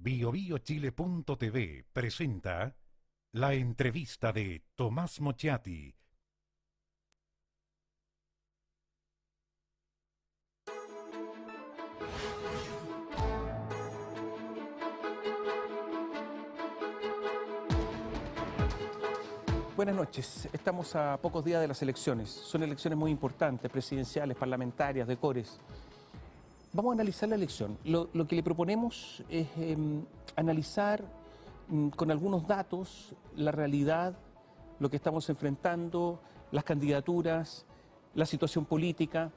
BioBioChile.tv presenta la entrevista de Tomás Mochiati. Buenas noches. Estamos a pocos días de las elecciones. Son elecciones muy importantes, presidenciales, parlamentarias, de cores. Vamos a analizar la elección. Lo que le proponemos es analizar con algunos datos la realidad, lo que estamos enfrentando, las candidaturas, la situación política,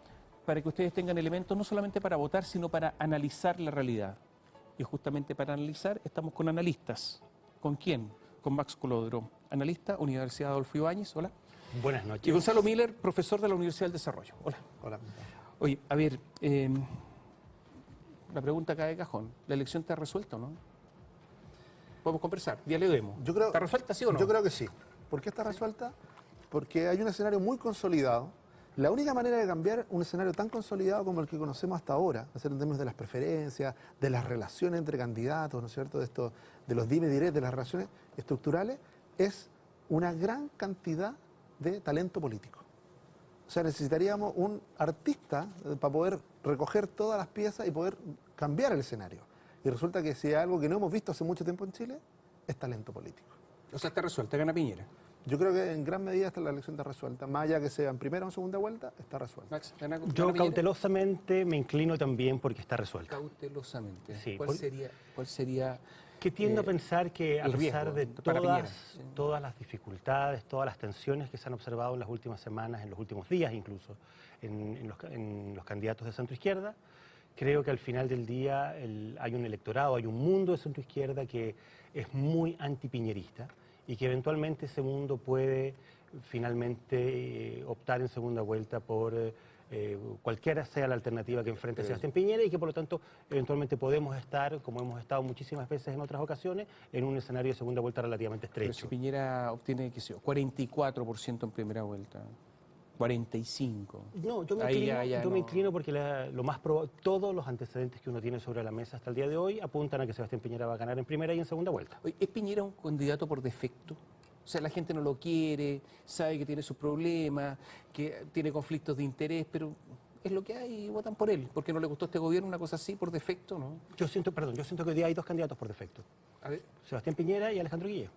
para que ustedes tengan elementos no solamente para votar, sino para analizar la realidad. Y justamente para analizar estamos con analistas. ¿Con quién? Con Max Colodro, analista, Universidad Adolfo Ibáñez, hola. Buenas noches. Y Gonzalo Miller, profesor de la Universidad del Desarrollo, hola. Hola. Oye, a ver, la pregunta cae de cajón. ¿La elección está resuelta o no? Podemos conversar, dialoguemos. ¿Está resuelta, sí o no? Yo creo que sí. ¿Por qué está resuelta? Porque hay un escenario muy consolidado. La única manera de cambiar un escenario tan consolidado como el que conocemos hasta ahora, en términos de las preferencias, de las relaciones entre candidatos, ¿no es cierto?, de los dime diré, de las relaciones estructurales, es una gran cantidad de talento político. O sea, necesitaríamos un artista para poder recoger todas las piezas y poder cambiar el escenario. Y resulta que si hay algo que no hemos visto hace mucho tiempo en Chile, es talento político. O sea, está resuelta, gana Piñera. Yo creo que en gran medida la elección está resuelta. Más allá que sea en primera o en segunda vuelta, está resuelta. Max, Yo cautelosamente me inclino también porque está resuelta. Cautelosamente. Sí, ¿Cuál sería que tiendo a pensar que a pesar de Piñera? todas las dificultades, todas las tensiones que se han observado en las últimas semanas, en los últimos días incluso, en los candidatos de centro-izquierda, creo que al final del día hay un electorado, hay un mundo de centro-izquierda que es muy antipiñerista y que eventualmente ese mundo puede finalmente optar en segunda vuelta por cualquiera sea la alternativa que enfrente Sebastián Piñera y que por lo tanto eventualmente podemos estar, como hemos estado muchísimas veces en otras ocasiones, en un escenario de segunda vuelta relativamente estrecho. Pero si Piñera obtiene, qué sé yo, 44% en primera vuelta, 45%. No, yo me inclino porque todos los antecedentes que uno tiene sobre la mesa hasta el día de hoy apuntan a que Sebastián Piñera va a ganar en primera y en segunda vuelta. Oye, ¿es Piñera un candidato por defecto? O sea, la gente no lo quiere, sabe que tiene sus problemas, que tiene conflictos de interés, pero es lo que hay y votan por él. Porque no le gustó este gobierno, una cosa así, por defecto, ¿no? Yo siento que hoy día hay dos candidatos por defecto. A ver. Sebastián Piñera y Alejandro Guillé.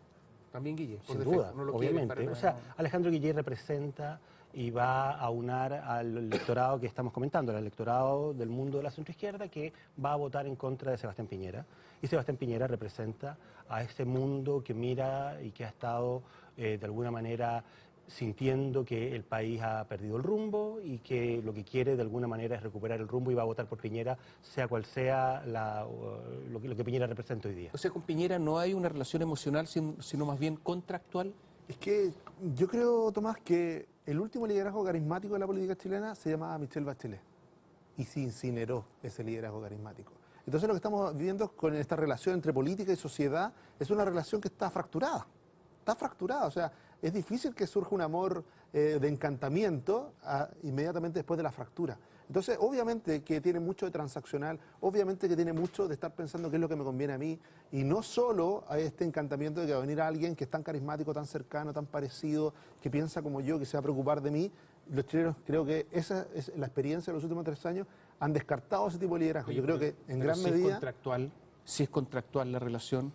También Guillé, por sin defecto, duda, no lo obviamente. O sea, Alejandro Guillé representa y va a aunar al electorado que estamos comentando, el electorado del mundo de la centroizquierda que va a votar en contra de Sebastián Piñera. Y Sebastián Piñera representa a ese mundo que mira y que ha estado de alguna manera sintiendo que el país ha perdido el rumbo y que lo que quiere de alguna manera es recuperar el rumbo y va a votar por Piñera, sea cual sea lo que Piñera representa hoy día. O sea, con Piñera no hay una relación emocional, sino más bien contractual. Es que yo creo, Tomás, que el último liderazgo carismático de la política chilena se llamaba Michelle Bachelet y se incineró ese liderazgo carismático. Entonces lo que estamos viviendo con esta relación entre política y sociedad es una relación que está fracturada. Está fracturada, o sea, es difícil que surja un amor de encantamiento inmediatamente después de la fractura. Entonces, obviamente que tiene mucho de transaccional, obviamente que tiene mucho de estar pensando qué es lo que me conviene a mí, y no solo a este encantamiento de que va a venir alguien que es tan carismático, tan cercano, tan parecido, que piensa como yo, que se va a preocupar de mí. Los chilenos, creo que esa es la experiencia de los últimos 3 años, han descartado ese tipo de liderazgo. Oye, yo creo que en gran medida... Si es contractual la relación,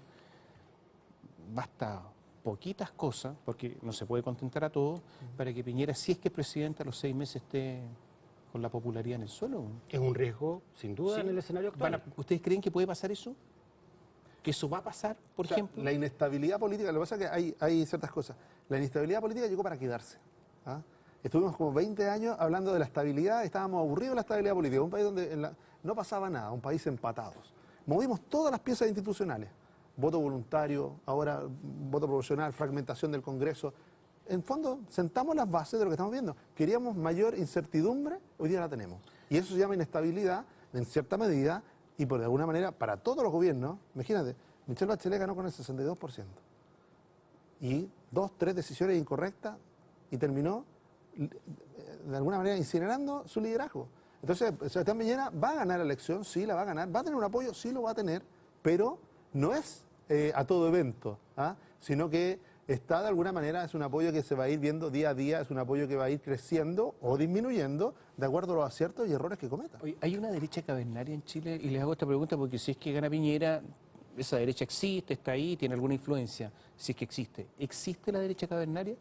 basta poquitas cosas, porque no se puede contentar a todos, para que Piñera, si es que presidente, a los 6 meses esté con la popularidad en el suelo. Es un riesgo, sin duda, en el escenario actual. ¿Ustedes creen que puede pasar eso? ¿Que eso va a pasar, por ejemplo? La inestabilidad política, lo que pasa es que hay ciertas cosas. La inestabilidad política llegó para quedarse. ¿Ah? Estuvimos como 20 años hablando de la estabilidad, estábamos aburridos de la estabilidad política, un país donde no pasaba nada, un país empatados. Movimos todas las piezas institucionales. Voto voluntario, ahora voto proporcional, fragmentación del Congreso. En fondo, sentamos las bases de lo que estamos viendo. Queríamos mayor incertidumbre, hoy día la tenemos. Y eso se llama inestabilidad, en cierta medida, y por de alguna manera, para todos los gobiernos, imagínate, Michelle Bachelet ganó con el 62%. Y 2, 3 decisiones incorrectas, y terminó, de alguna manera, incinerando su liderazgo. Entonces, Sebastián Piñera va a ganar la elección, sí la va a ganar, va a tener un apoyo, sí lo va a tener, pero no es a todo evento, sino que está de alguna manera, es un apoyo que se va a ir viendo día a día, es un apoyo que va a ir creciendo o disminuyendo de acuerdo a los aciertos y errores que cometa. Oye, ¿hay una derecha cavernaria en Chile? Y les hago esta pregunta porque si es que gana Piñera, esa derecha existe, está ahí, tiene alguna influencia, si es que existe. ¿Existe la derecha cavernaria?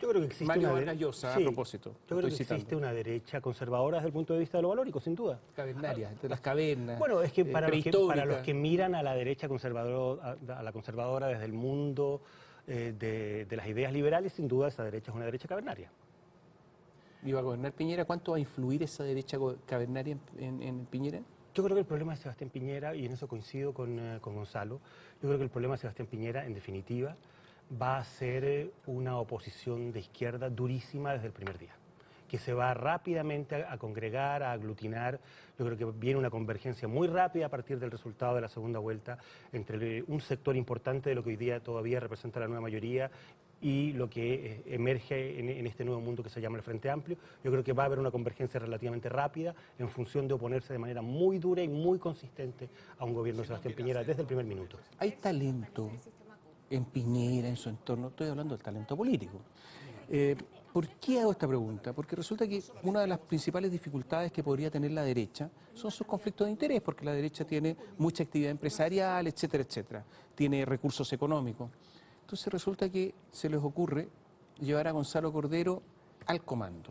Yo creo que existe Mario una Vargas Llosa, sí, a propósito. Yo creo estoy que existe citando. una derecha conservadora desde el punto de vista de lo valórico, sin duda. Cavernaria, de las cavernas. Bueno, es que para prehistórica. los que miran a la derecha conservadora, a la conservadora desde el mundo de las ideas liberales, sin duda esa derecha es una derecha cavernaria. ¿Y va a gobernar Piñera? ¿Cuánto va a influir esa derecha cavernaria en Piñera? Yo creo que el problema de Sebastián Piñera, y en eso coincido con Gonzalo, yo creo que el problema de Sebastián Piñera, en definitiva, va a ser una oposición de izquierda durísima desde el primer día, que se va rápidamente a congregar, a aglutinar. Yo creo que viene una convergencia muy rápida a partir del resultado de la segunda vuelta entre un sector importante de lo que hoy día todavía representa la nueva mayoría y lo que emerge en este nuevo mundo que se llama el Frente Amplio. Yo creo que va a haber una convergencia relativamente rápida en función de oponerse de manera muy dura y muy consistente a un gobierno de Sebastián Piñera desde el primer minuto. ¿Hay talento en Piñera, en su entorno? Estoy hablando del talento político. ¿Por qué hago esta pregunta? Porque resulta que una de las principales dificultades que podría tener la derecha son sus conflictos de interés, porque la derecha tiene mucha actividad empresarial, etcétera, etcétera. Tiene recursos económicos. Entonces resulta que se les ocurre llevar a Gonzalo Cordero al comando.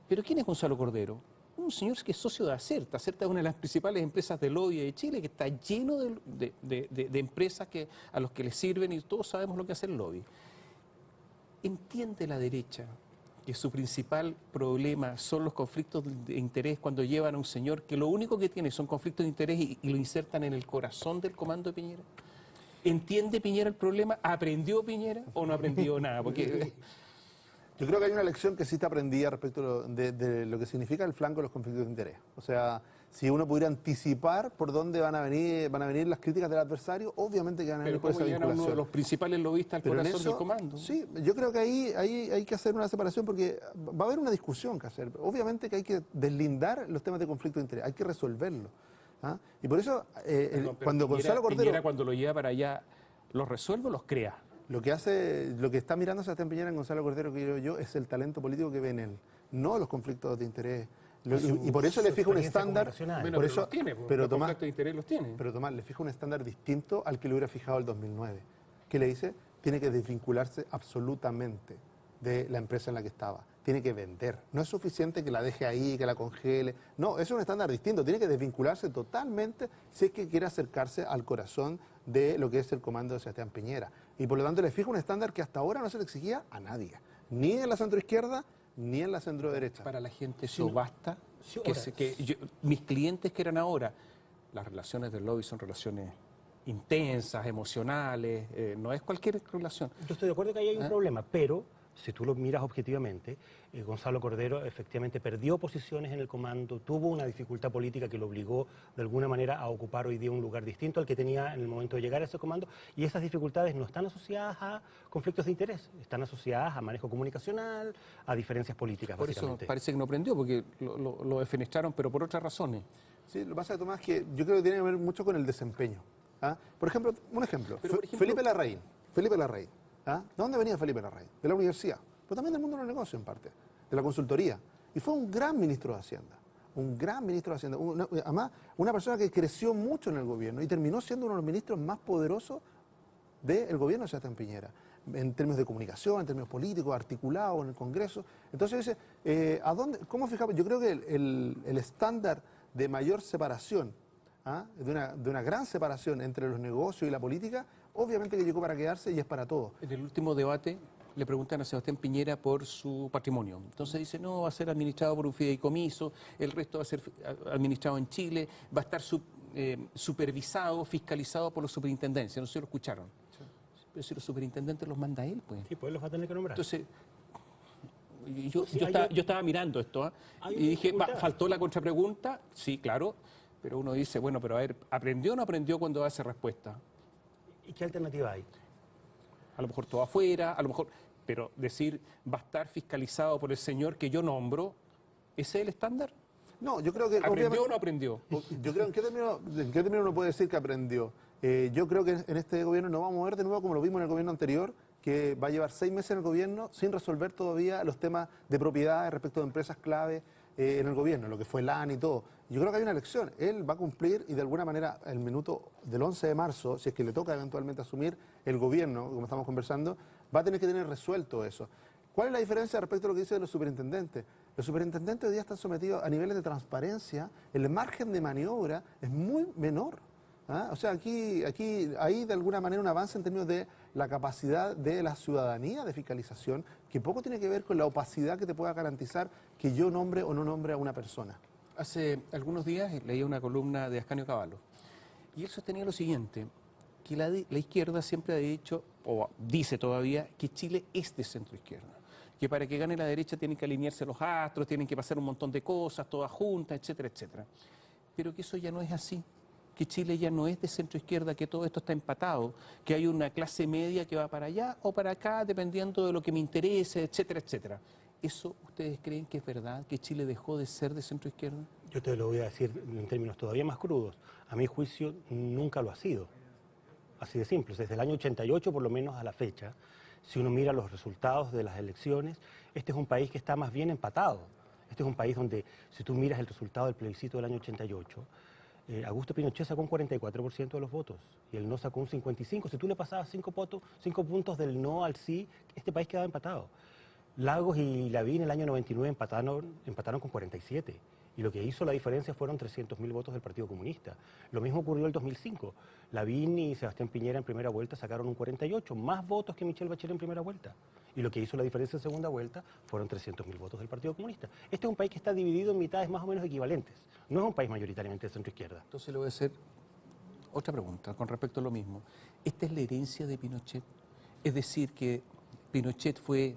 ¿Pero quién es Gonzalo Cordero? Un señor que es socio de Acerta. Acerta es una de las principales empresas de lobby de Chile, que está lleno de empresas a los que les sirven y todos sabemos lo que hace el lobby. ¿Entiende la derecha que su principal problema son los conflictos de interés cuando llevan a un señor que lo único que tiene son conflictos de interés y lo insertan en el corazón del comando de Piñera? ¿Entiende Piñera el problema? ¿Aprendió Piñera o no aprendió nada? Porque Yo creo que hay una lección que sí está aprendida respecto de lo que significa el flanco de los conflictos de interés. O sea, si uno pudiera anticipar por dónde van a venir las críticas del adversario, obviamente que van a venir por esa ¿cómo llegan a uno de vinculación. los principales lobistas al Pero en corazón eso, del comando? sí, yo creo que ahí hay que hacer una separación porque va a haber una discusión que hacer. Obviamente que hay que deslindar los temas de conflicto de interés, hay que resolverlo. Y por eso, cuando Gonzalo Cordero... Piñera, cuando lo lleva para allá, ¿los resuelve o los crea? Lo que está mirando Sebastián Piñera en Gonzalo Cordero, que creo yo, es el talento político que ve en él, no los conflictos de interés. Y por eso le fijo un estándar. Bueno, Por pero eso, los tiene, pero los Tomás, conflictos de interés los tiene. pero Tomás, le fijo un estándar distinto al que le hubiera fijado el 2009. ¿Qué le dice? Tiene que desvincularse absolutamente de la empresa en la que estaba. Tiene que vender. No es suficiente que la deje ahí, que la congele. No, es un estándar distinto. Tiene que desvincularse totalmente si es que quiere acercarse al corazón de lo que es el comando de Sebastián Piñera. Y por lo tanto le fijo un estándar que hasta ahora no se le exigía a nadie. Ni en la centroizquierda, ni en la centroderecha. Para la gente eso basta. Sí, Que ahora, mis clientes que eran ahora, las relaciones del lobby son relaciones intensas, emocionales, no es cualquier relación. Yo estoy de acuerdo que ahí hay un problema, pero si tú lo miras objetivamente, Gonzalo Cordero efectivamente perdió posiciones en el comando, tuvo una dificultad política que lo obligó de alguna manera a ocupar hoy día un lugar distinto al que tenía en el momento de llegar a ese comando, y esas dificultades no están asociadas a conflictos de interés, están asociadas a manejo comunicacional, a diferencias políticas, Por eso básicamente. parece que no prendió, porque lo defenestraron, pero por otras razones. Sí, lo que pasa, Tomás, que yo creo que tiene que ver mucho con el desempeño. Por ejemplo, un ejemplo. Pero, por ejemplo, Felipe Larraín. ¿De dónde venía Felipe Larraín? De la universidad, pero también del mundo de los negocios en parte, de la consultoría. Y fue un gran ministro de Hacienda. Un gran ministro de Hacienda. Además, una persona que creció mucho en el gobierno y terminó siendo uno de los ministros más poderosos del gobierno de Sebastián Piñera, en términos de comunicación, en términos políticos, articulado en el Congreso. Entonces dice, ¿cómo fijamos? Yo creo que el estándar de mayor separación, de una gran separación entre los negocios y la política, obviamente que llegó para quedarse y es para todos. En el último debate le preguntan a Sebastián Piñera por su patrimonio. Entonces dice, no, va a ser administrado por un fideicomiso, el resto va a ser administrado en Chile, va a estar supervisado, fiscalizado por los superintendencias. No sé si lo escucharon. Sí. Pero si los superintendentes los manda él, pues. Sí, pues los va a tener que nombrar. Entonces, yo estaba mirando esto, y dije, faltó la contrapregunta, sí, claro, pero uno dice, bueno, pero a ver, ¿aprendió o no aprendió cuando hace respuesta? ¿Y qué alternativa hay? A lo mejor todo afuera, a lo mejor, pero decir va a estar fiscalizado por el señor que yo nombro, ¿ese es el estándar? No, yo creo que... ¿Aprendió o no aprendió? Yo creo, ¿en qué término uno puede decir que aprendió? Yo creo que en este gobierno no vamos a ver de nuevo como lo vimos en el gobierno anterior, que va a llevar 6 meses en el gobierno sin resolver todavía los temas de propiedad respecto de empresas clave en el gobierno, lo que fue LAN y todo. Yo creo que hay una elección. Él va a cumplir y de alguna manera el minuto del 11 de marzo, si es que le toca eventualmente asumir el gobierno, como estamos conversando, va a tener que tener resuelto eso. ¿Cuál es la diferencia respecto a lo que dice de los superintendentes? Los superintendentes hoy día están sometidos a niveles de transparencia, el margen de maniobra es muy menor. O sea, aquí hay de alguna manera un avance en términos de la capacidad de la ciudadanía de fiscalización, que poco tiene que ver con la opacidad que te pueda garantizar que yo nombre o no nombre a una persona. Hace algunos días leía una columna de Ascanio Cavallo y él sostenía lo siguiente, que la izquierda siempre ha dicho, o dice todavía, que Chile es de centro izquierda, que para que gane la derecha tienen que alinearse los astros, tienen que pasar un montón de cosas, todas juntas, etcétera, etcétera. Pero que eso ya no es así, que Chile ya no es de centro izquierda, que todo esto está empatado, que hay una clase media que va para allá o para acá, dependiendo de lo que me interese, etcétera, etcétera. ¿Eso ustedes creen que es verdad, que Chile dejó de ser de centro izquierda? Yo te lo voy a decir en términos todavía más crudos. A mi juicio nunca lo ha sido. Así de simple. Desde el año 88 por lo menos a la fecha, si uno mira los resultados de las elecciones, este es un país que está más bien empatado. Este es un país donde, si tú miras el resultado del plebiscito del año 88, Augusto Pinochet sacó un 44% de los votos y el no sacó un 55%. Si tú le pasabas 5 puntos del no al sí, este país quedaba empatado. Lagos y Lavín en el año 99 empataron con 47 y lo que hizo la diferencia fueron 300.000 votos del Partido Comunista. Lo mismo ocurrió en el 2005. Lavín y Sebastián Piñera en primera vuelta sacaron un 48, más votos que Michelle Bachelet en primera vuelta. Y lo que hizo la diferencia en segunda vuelta fueron 300.000 votos del Partido Comunista. Este es un país que está dividido en mitades más o menos equivalentes. No es un país mayoritariamente de centro-izquierda. Entonces le voy a hacer otra pregunta con respecto a lo mismo. ¿Esta es la herencia de Pinochet? Es decir, que Pinochet fue,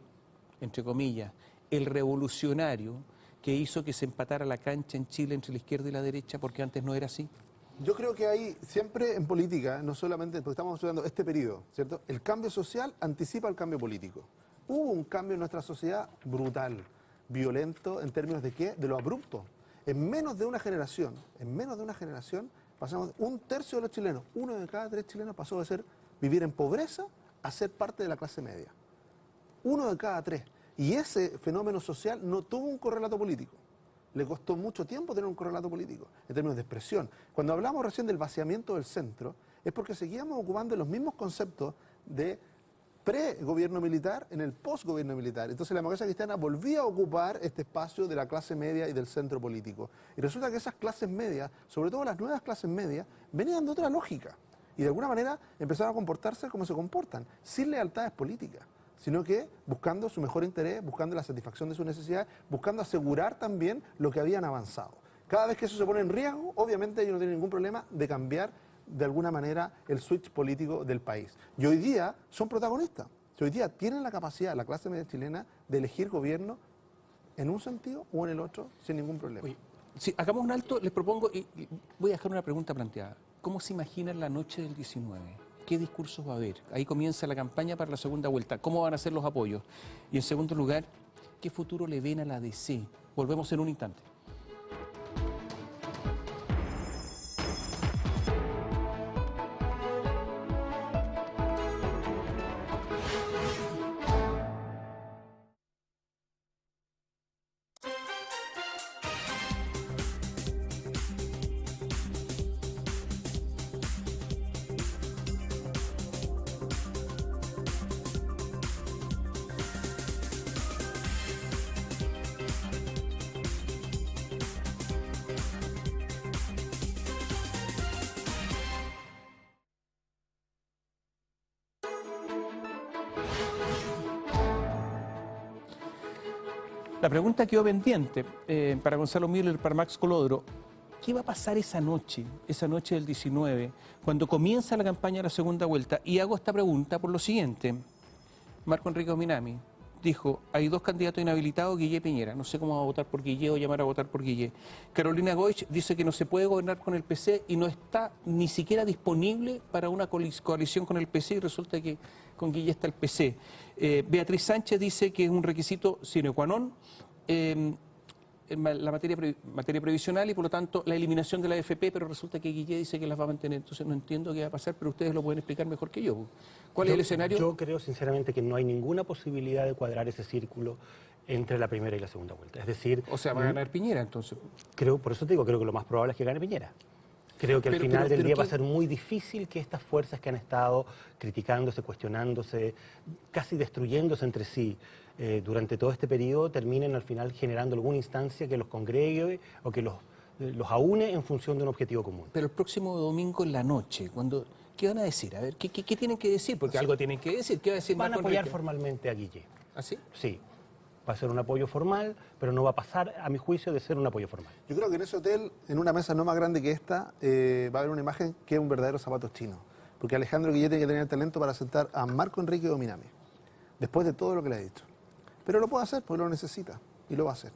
entre comillas, el revolucionario que hizo que se empatara la cancha en Chile entre la izquierda y la derecha, porque antes no era así. Yo creo que hay siempre en política, no solamente porque estamos estudiando este periodo, ¿cierto? El cambio social anticipa el cambio político. Hubo un cambio en nuestra sociedad brutal, violento, en términos de ¿qué? De lo abrupto. En menos de una generación, pasamos 1/3 de los chilenos, 1 de cada 3 chilenos pasó de vivir en pobreza a ser parte de la clase media. 1 de cada 3. Y ese fenómeno social no tuvo un correlato político. Le costó mucho tiempo tener un correlato político, en términos de expresión. Cuando hablamos recién del vaciamiento del centro, es porque seguíamos ocupando los mismos conceptos de pre-gobierno militar en el post-gobierno militar. Entonces la democracia cristiana volvía a ocupar este espacio de la clase media y del centro político. Y resulta que esas clases medias, sobre todo las nuevas clases medias, venían de otra lógica. Y de alguna manera empezaron a comportarse como se comportan, sin lealtades políticas, sino que buscando su mejor interés, buscando la satisfacción de sus necesidades, buscando asegurar también lo que habían avanzado. Cada vez que eso se pone en riesgo, obviamente ellos no tienen ningún problema de cambiar de alguna manera el switch político del país. Y hoy día son protagonistas. Hoy día tienen la capacidad, la clase media chilena, de elegir gobierno en un sentido o en el otro sin ningún problema. Oye, si hagamos un alto, les propongo, y voy a dejar una pregunta planteada. ¿Cómo se imaginan la noche del 19? ¿Qué discursos va a haber? Ahí comienza la campaña para la segunda vuelta. ¿Cómo van a ser los apoyos? Y en segundo lugar, ¿qué futuro le ven a la DC? Volvemos en un instante. La pregunta quedó pendiente para Gonzalo Müller, para Max Colodro. ¿Qué va a pasar esa noche del 19, cuando comienza la campaña de la segunda vuelta? Y hago esta pregunta por lo siguiente. Marco Enrique Ominami dijo, hay 2 candidatos inhabilitados, Guillé y Piñera. No sé cómo va a votar por Guillé o llamar a votar por Guillé. Carolina Goich dice que no se puede gobernar con el PC y no está ni siquiera disponible para una coalición con el PC y resulta que con Guillé está el PC. Beatriz Sánchez dice que es un requisito sine qua non la materia previsional y por lo tanto la eliminación de la AFP, pero resulta que Guille dice que las va a mantener. Entonces no entiendo qué va a pasar, pero ustedes lo pueden explicar mejor que yo. ¿Cuál es el escenario? Yo creo sinceramente que no hay ninguna posibilidad de cuadrar ese círculo entre la primera y la segunda vuelta. Es decir, O sea, va a ganar Piñera entonces. por eso te digo, creo que lo más probable es que gane Piñera. Creo que al final del día va a ser muy difícil que estas fuerzas que han estado criticándose, cuestionándose, casi destruyéndose entre sí durante todo este periodo, terminen al final generando alguna instancia que los congregue o que los aúne en función de un objetivo común. Pero el próximo domingo en la noche, ¿qué van a decir? A ver, ¿qué tienen que decir? Porque algo tienen que decir. ¿Qué va a decir Van a Marco apoyar Enrique? formalmente a Guille. ¿Ah, sí? Sí, va a ser un apoyo formal, pero no va a pasar, a mi juicio, de ser un apoyo formal. Yo creo que en ese hotel, en una mesa no más grande que esta, va a haber una imagen que es un verdadero zapato chino. Porque Alejandro Guille tiene que tener el talento para sentar a Marco Enrique Dominami, después de todo lo que le ha dicho. Pero lo puede hacer porque lo necesita y lo va a hacer.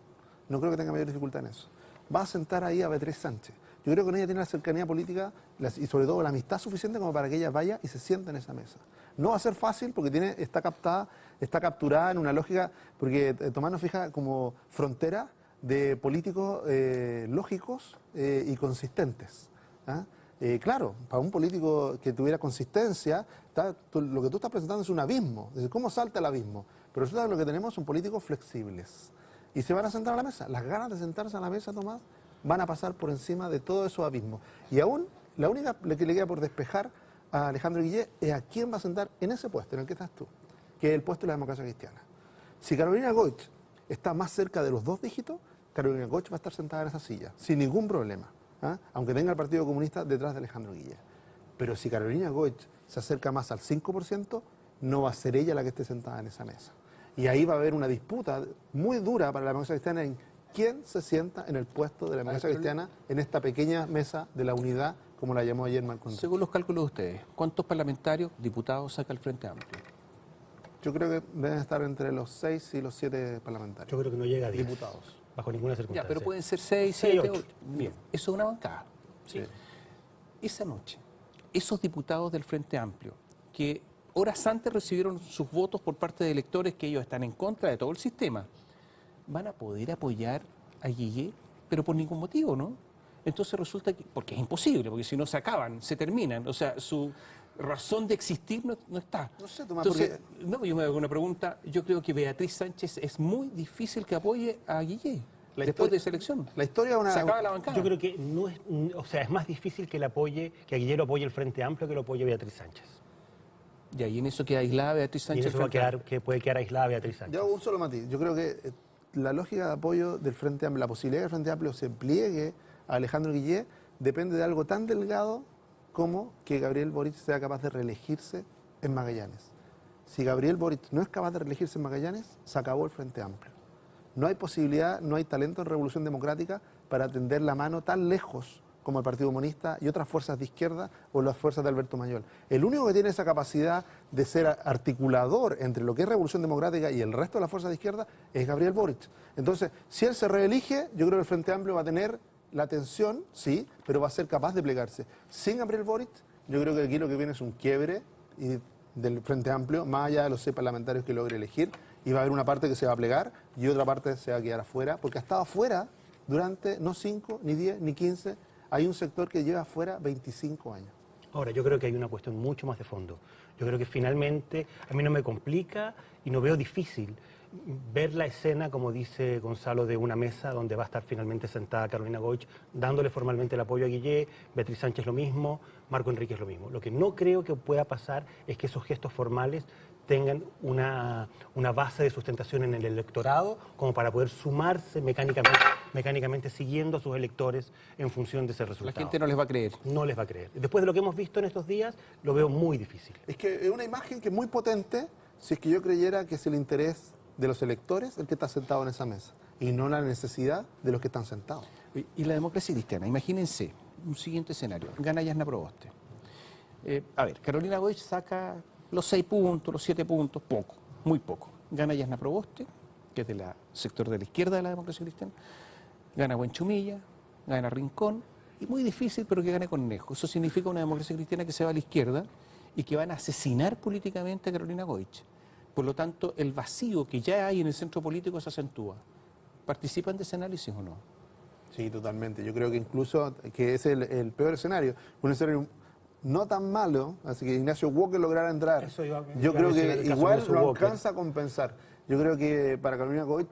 No creo que tenga mayor dificultad en eso. Va a sentar ahí a Beatriz Sánchez. Yo creo que con ella tiene la cercanía política y sobre todo la amistad suficiente como para que ella vaya y se sienta en esa mesa. No va a ser fácil porque está capturada en una lógica, porque Tomás nos fija como frontera de políticos lógicos y consistentes. ¿Ah? Claro, para un político que tuviera consistencia, lo que tú estás presentando es un abismo. Es decir, ¿cómo salta el abismo? Pero resulta que lo que tenemos son políticos flexibles. Y se van a sentar a la mesa. Las ganas de sentarse a la mesa, Tomás, van a pasar por encima de todos esos abismos. Y aún, la única que le queda por despejar a Alejandro Guille es a quién va a sentar en ese puesto en el que estás tú, que es el puesto de la democracia cristiana. Si Carolina Goich está más cerca de los 2 dígitos, Carolina Goich va a estar sentada en esa silla, sin ningún problema, ¿ah? Aunque tenga el Partido Comunista detrás de Alejandro Guille. Pero si Carolina Goich se acerca más al 5%, no va a ser ella la que esté sentada en esa mesa. Y ahí va a haber una disputa muy dura para la democracia cristiana en quién se sienta en el puesto de la democracia cristiana en esta pequeña mesa de la unidad, como la llamó ayer Marco Enrique. Según los cálculos de ustedes, ¿cuántos parlamentarios, diputados saca el Frente Amplio? Yo creo que deben estar entre los 6 y los 7 parlamentarios. Yo creo que no llega a 10. Diputados. Bajo ninguna circunstancia. Ya, pero pueden ser 6, 6, 7, 8. 8. Bien, eso es una bancada. Sí. Esa noche, esos diputados del Frente Amplio, que horas antes recibieron sus votos por parte de electores que ellos están en contra de todo el sistema, van a poder apoyar a Guille, pero por ningún motivo, ¿no? Entonces resulta que, porque es imposible, porque si no se acaban, se terminan, o sea, su razón de existir no está. No sé, Tomás, Entonces, no, yo me hago una pregunta, yo creo que Beatriz Sánchez es muy difícil que apoye a Guille después de esa elección. La historia es una... Se acaba la bancada. Yo creo que no es, o sea, es más difícil que a Guille lo apoye el Frente Amplio que lo apoye Beatriz Sánchez. Ya, y en eso queda aislada Beatriz Y Sánchez. en eso que puede quedar aislada Beatriz Sánchez. Yo hago un solo matiz. Yo creo que la lógica de apoyo del Frente Amplio, la posibilidad que el Frente Amplio se pliegue a Alejandro Guille, depende de algo tan delgado como que Gabriel Boric sea capaz de reelegirse en Magallanes. Si Gabriel Boric no es capaz de reelegirse en Magallanes, se acabó el Frente Amplio. No hay posibilidad, no hay talento en Revolución Democrática para tender la mano tan lejos como el Partido Comunista y otras fuerzas de izquierda o las fuerzas de Alberto Mayol. El único que tiene esa capacidad de ser articulador entre lo que es Revolución Democrática y el resto de las fuerzas de izquierda es Gabriel Boric. Entonces, si él se reelige, yo creo que el Frente Amplio va a tener la tensión, sí, pero va a ser capaz de plegarse. Sin Gabriel Boric, yo creo que aquí lo que viene es un quiebre del Frente Amplio, más allá de los 6 parlamentarios que logre elegir, y va a haber una parte que se va a plegar y otra parte se va a quedar afuera, porque ha estado afuera durante no 5, ni 10, ni 15, hay un sector que lleva afuera 25 años. Ahora, yo creo que hay una cuestión mucho más de fondo. Yo creo que finalmente a mí no me complica y no veo difícil ver la escena, como dice Gonzalo, de una mesa donde va a estar finalmente sentada Carolina Goich, dándole formalmente el apoyo a Guille, Beatriz Sánchez lo mismo, Marco Enrique lo mismo. Lo que no creo que pueda pasar es que esos gestos formales tengan una base de sustentación en el electorado como para poder sumarse mecánicamente siguiendo a sus electores en función de ese resultado. La gente no les va a creer. No les va a creer. Después de lo que hemos visto en estos días, lo veo muy difícil. Es que es una imagen que es muy potente si es que yo creyera que es el interés de los electores el que está sentado en esa mesa y no la necesidad de los que están sentados. Y la democracia cristiana, imagínense un siguiente escenario, gana Yasna Proboste. A ver, Carolina Goich saca los 6 puntos, los 7 puntos, poco, muy poco. Gana Yasna Proboste, que es del sector de la izquierda de la democracia cristiana, gana Buenchumilla, gana Rincón, y muy difícil, pero que gane Cornejo. Eso significa una democracia cristiana que se va a la izquierda y que van a asesinar políticamente a Carolina Goich. Por lo tanto, el vacío que ya hay en el centro político se acentúa. ¿Participan de ese análisis o no? Sí, totalmente. Yo creo que incluso que es el peor escenario. Un escenario no tan malo, así que Ignacio Walker lograra entrar. Yo creo que igual lo alcanza a compensar. Yo creo que para Carolina Goich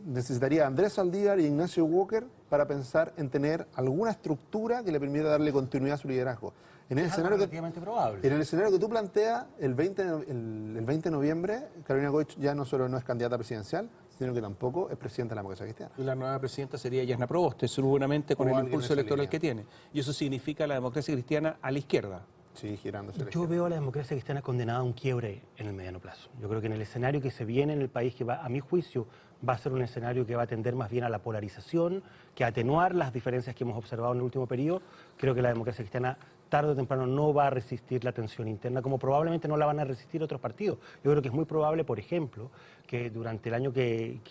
necesitaría a Andrés Saldívar y Ignacio Walker para pensar en tener alguna estructura que le permita darle continuidad a su liderazgo. En el escenario probable. En el escenario que tú planteas, el 20 de noviembre, Carolina Goich ya no solo no es candidata presidencial, sino que tampoco es presidenta de la democracia cristiana. Y la nueva presidenta sería Yasna Proboste, seguramente con O el alguien impulso de esa electoral línea. que tiene. Y eso significa la democracia cristiana a la izquierda. Sí, girándose. la Yo izquierda. veo a la democracia cristiana condenada a un quiebre en el mediano plazo. Yo creo que en el escenario que se viene en el país, que va, a mi juicio, va a ser un escenario que va a tender más bien a la polarización, que a atenuar las diferencias que hemos observado en el último periodo. Creo que la democracia cristiana tarde o temprano no va a resistir la tensión interna, como probablemente no la van a resistir otros partidos. Yo creo que es muy probable, por ejemplo, que durante el año que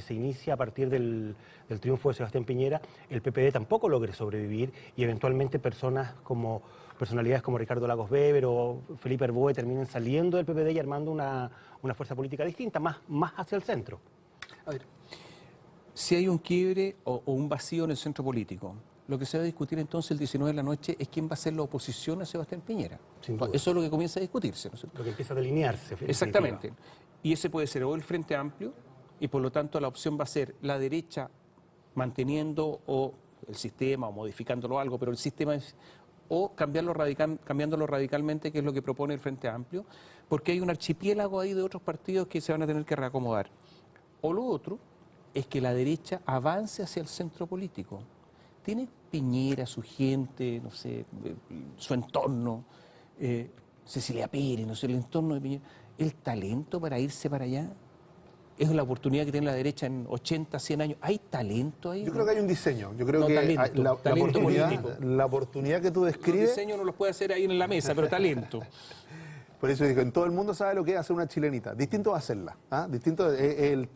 se inicia a partir del triunfo de Sebastián Piñera, el PPD tampoco logre sobrevivir y eventualmente personalidades como Ricardo Lagos Weber o Felipe Arboe terminen saliendo del PPD y armando una fuerza política distinta, más hacia el centro. A ver, si hay un quiebre o un vacío en el centro político, lo que se va a discutir entonces el 19 de la noche es quién va a ser la oposición a Sebastián Piñera. Sin duda. Eso es lo que comienza a discutirse, ¿no es cierto? Lo que empieza a delinearse. en Exactamente. Y ese puede ser o el Frente Amplio, y por lo tanto la opción va a ser la derecha manteniendo o el sistema o modificándolo algo, pero el sistema es, o cambiándolo radicalmente, que es lo que propone el Frente Amplio, porque hay un archipiélago ahí de otros partidos que se van a tener que reacomodar. O lo otro es que la derecha avance hacia el centro político. Tiene Piñera, su gente, no sé, su entorno, Cecilia Pérez, no sé, el entorno de Piñera, el talento para irse para allá. Es la oportunidad que tiene la derecha en 80, 100 años. ¿Hay talento ahí? Yo creo que hay un diseño. Yo creo No, que talento, hay talento político. la oportunidad que tú El describes. diseño no los puede hacer ahí en la mesa, pero talento. Por eso digo, todo el mundo sabe lo que es hacer una chilenita. Distinto a hacerla. Distinto es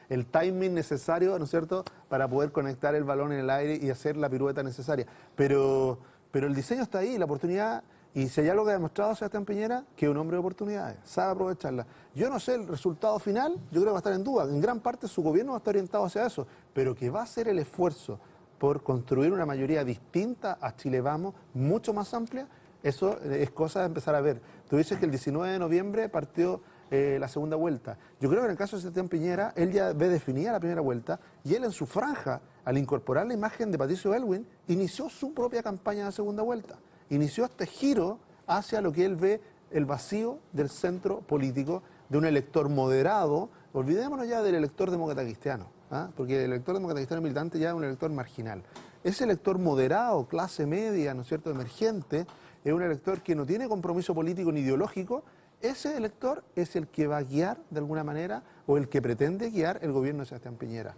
el timing necesario, ¿no es cierto?, para poder conectar el balón en el aire y hacer la pirueta necesaria. Pero el diseño está ahí, la oportunidad. Y si hay algo que ha demostrado Sebastián Piñera, que es un hombre de oportunidades, sabe aprovecharla. Yo no sé el resultado final, yo creo que va a estar en duda. En gran parte su gobierno va a estar orientado hacia eso, pero que va a hacer el esfuerzo por construir una mayoría distinta a Chile Vamos, mucho más amplia, eso es cosa de empezar a ver. Tú dices que el 19 de noviembre partió la segunda vuelta. Yo creo que en el caso de Sebastián Piñera, él ya ve definida la primera vuelta y él en su franja, al incorporar la imagen de Patricio Aylwin, inició su propia campaña de segunda vuelta. Inició este giro hacia lo que él ve el vacío del centro político, de un elector moderado. Olvidémonos ya del elector demócrata cristiano, porque el elector demócrata cristiano militante ya es un elector marginal. Ese elector moderado, clase media, ¿no es cierto?, emergente, es un elector que no tiene compromiso político ni ideológico. Ese elector es el que va a guiar, de alguna manera, o el que pretende guiar el gobierno de Sebastián Piñera.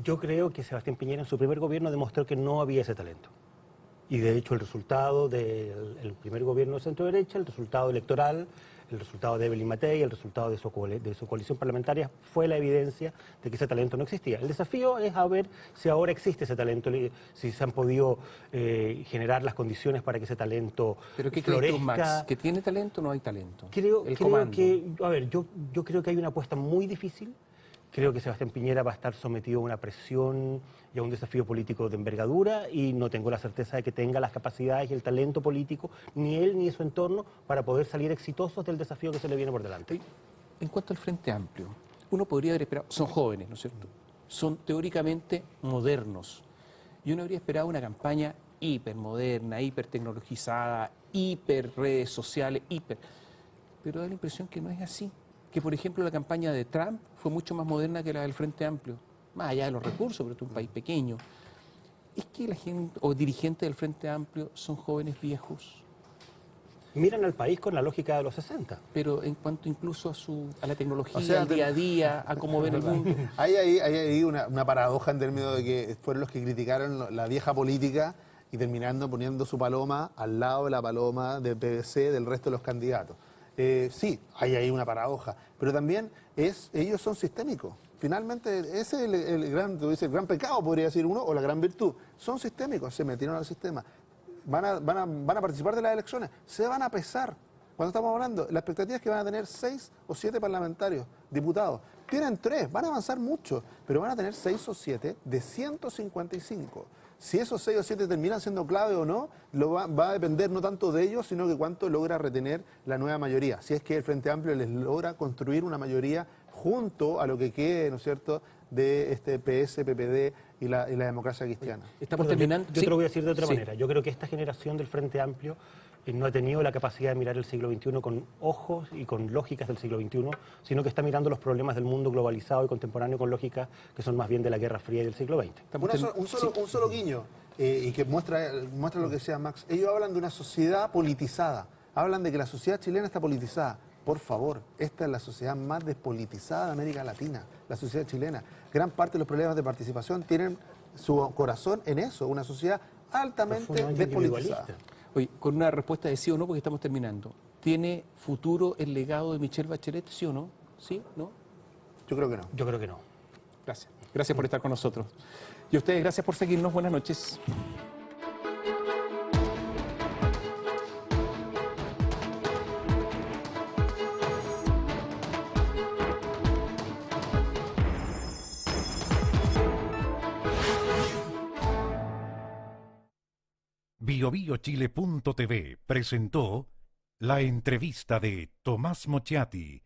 Yo creo que Sebastián Piñera en su primer gobierno demostró que no había ese talento. Y de hecho el resultado del primer gobierno de centro-derecha, el resultado electoral, el resultado de Evelyn Matei, el resultado de su coalición parlamentaria fue la evidencia de que ese talento no existía. El desafío es a ver si ahora existe ese talento, si se han podido generar las condiciones para que ese talento ¿Pero qué florezca. crees tú, Max? ¿Que tiene talento o no hay talento? Creo comando. que, a ver, yo creo que hay una apuesta muy difícil. Creo que Sebastián Piñera va a estar sometido a una presión y a un desafío político de envergadura y no tengo la certeza de que tenga las capacidades y el talento político, ni él ni su entorno, para poder salir exitosos del desafío que se le viene por delante. En cuanto al Frente Amplio, uno podría haber esperado, son jóvenes, ¿no es cierto? Son teóricamente modernos. Y uno habría esperado una campaña hipermoderna, hipertecnologizada, hiper redes sociales, pero da la impresión que no es así. Que, por ejemplo, la campaña de Trump fue mucho más moderna que la del Frente Amplio, más allá de los recursos, pero es un país pequeño. Es que la gente o dirigentes del Frente Amplio son jóvenes viejos, Miran al país con la lógica de los 60. pero en cuanto incluso a la tecnología, O sea, al día a día, a cómo ven el mundo. Hay ahí una paradoja en términos de que fueron los que criticaron la vieja política y terminando poniendo su paloma al lado de la paloma del PVC del resto de los candidatos. Sí, hay ahí una paradoja, pero también ellos son sistémicos. Finalmente, ese es el gran pecado, podría decir uno, o la gran virtud. Son sistémicos, se metieron al sistema. Van a participar de las elecciones, se van a pesar. Cuando estamos hablando, la expectativa es que van a tener 6 o 7 parlamentarios, diputados. Tienen 3, van a avanzar mucho, pero van a tener 6 o 7 de 155. Si esos 6 o 7 terminan siendo clave o no, va a depender no tanto de ellos, sino que cuánto logra retener la nueva mayoría. Si es que el Frente Amplio les logra construir una mayoría junto a lo que quede, ¿no es cierto?, de este PS, PPD y la democracia cristiana. Estamos Perdón, terminando. Yo Sí. te lo voy a decir de otra Sí. manera. Yo creo que esta generación del Frente Amplio no ha tenido la capacidad de mirar el siglo XXI con ojos y con lógicas del siglo XXI, sino que está mirando los problemas del mundo globalizado y contemporáneo con lógicas que son más bien de la Guerra Fría y del siglo XX. Un solo guiño, y que muestra lo que decía Max. Ellos hablan de una sociedad politizada, hablan de que la sociedad chilena está politizada. Por favor, esta es la sociedad más despolitizada de América Latina, la sociedad chilena. Gran parte de los problemas de participación tienen su corazón en eso, una sociedad altamente Profundamente despolitizada. individualista. Oye, con una respuesta de sí o no, porque estamos terminando. ¿Tiene futuro el legado de Michelle Bachelet, sí o no? ¿Sí? ¿No? Yo creo que no. Yo creo que no. Gracias. Gracias por estar con nosotros. Y a ustedes, gracias por seguirnos. Buenas noches. BioBioChile.tv presentó la entrevista de Tomás Mochiati